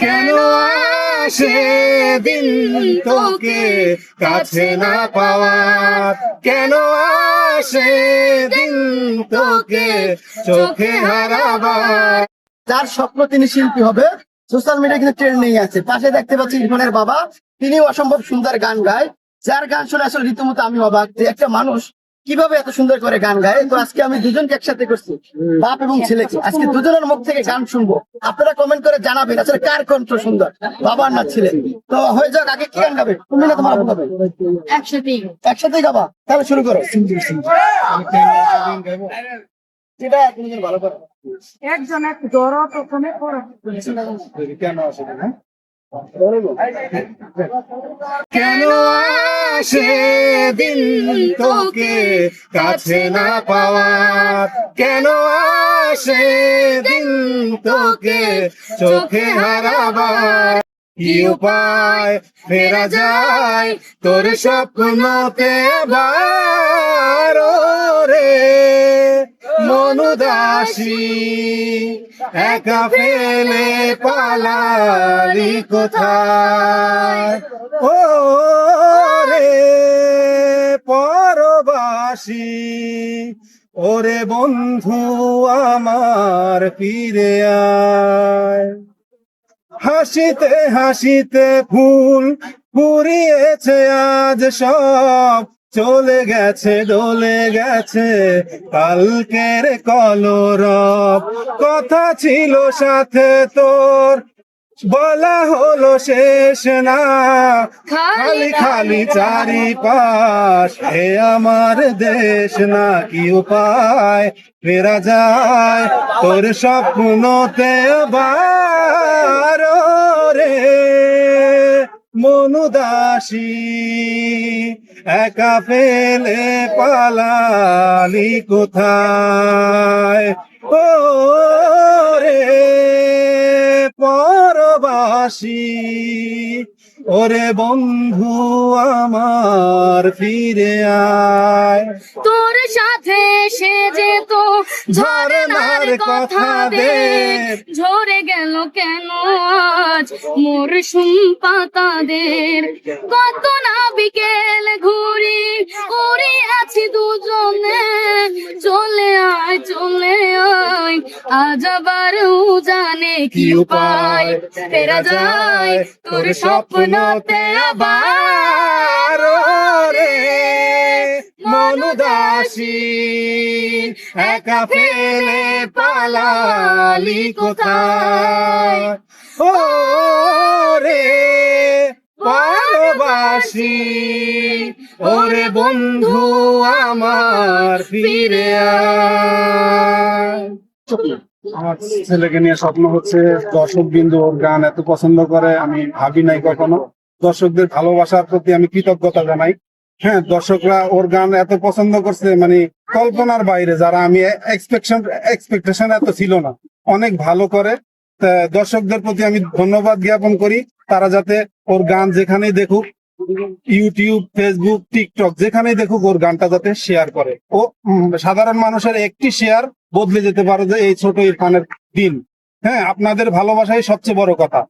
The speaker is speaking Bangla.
কেন আসে দিন তোকে কাছে না পাওয়ার, কেন আসে দিন তোকে চোখে হারাবার। যার স্বপ্ন তিনি শিল্পী হবে, সোশ্যাল মিডিয়া কিন্তু ট্রেন্ডিং আছে। পাশে দেখতে পাচ্ছি ইরফানের বাবা, তিনিও অসম্ভব সুন্দর গান গায়। যার গান শুনে আসলে রীতিমতো আমি অবাক যে একটা মানুষ কিভাবে এত সুন্দর করে গান গায়। তো আজকে আমি দুজনকে একসাথে করছি, বাপ এবং ছেলেকে। আজকে দুজনের মুখ থেকে গান শুনবো, আপনারা কমেন্ট করে জানাবেন আসলে কার কণ্ঠ সুন্দর, বাবার না ছেলে। তো হয়ে যাক, আগে কি গান গাবে, তুমি না তোমার গাবে? একসাথেই গাবা, তাহলে শুরু করো। যেটা তুমি যেন ভালো করো। একজন এক ধরো প্রথমে করো। কেন আসলে না কেন আসে দিন তোকে কাছে না পাওয়ার, কেন আসে দিন তোকে চোখে হারাবার। কি উপায় ফেরা যায় তোর স্বপ্নতে আবার, রে মনুদাসী একা ফেলে পালালি কোথায়, ও রে পরবাসী। ওরে বন্ধু আমার ফিরে আয়। হাসিতে হাসিতে ফুল ফুরিয়েছে আজ সব, চলে গেছে ডলে গেছে কালকের কলরব। কথা ছিল সাথে তোর বলা হলো শেষ না, খালি খালি চারিপাশ এ আমার দেশ না। কি উপায় ফেরা যায় তোর স্বপ্নতে আবার, রে মনুদাসী একা ফেলে পালালি কোথায়, ও রে পরবাসী। ওরে বন্ধু আমার ফিরে আয়। তোর সাথে সে যেত ঝরনার কথা দে, ঝরে গেল কেন আজ মরশুম পাতাদের। কত না বিকেল ঘুরি উড়ি আছি দুজনে, চলে আয় চলে আয় আজ আবার জানে। কি উপায় ফেরা যায় তোর স্বপ্নতে আবার, রে মনুদাসী একা ফেলে পালালি কোথায়, ও রে পরবাসী। ওরে বন্ধু আমার ফিরে আয়। আমার ছেলেকে নিয়ে স্বপ্ন হচ্ছে দর্শক বিন্দু ওর গান এত পছন্দ করে, আমি ভাবি নাই কখনো। দর্শকদের ভালোবাসার প্রতি আমি কৃতজ্ঞতা জানাই। হ্যাঁ, দর্শকরা ওর গান এত পছন্দ করছে, মানে কল্পনার বাইরে। যারা আমি এক্সপেকটেশন এত ছিল না, অনেক ভালো করে। তা দর্শকদের প্রতি আমি ধন্যবাদ জ্ঞাপন করি। তারা যাতে ওর গান যেখানেই দেখুক, ইউটিউব, ফেসবুক, টিকটক যেখানেই দেখুক, ওর গানটা যাতে শেয়ার করে। ও সাধারণ মানুষের একটি শেয়ার বদলে যেতে পারে যে এই ছোট ইরফানের দিন। হ্যাঁ, আপনাদের ভালোবাসাই সবচেয়ে বড় কথা।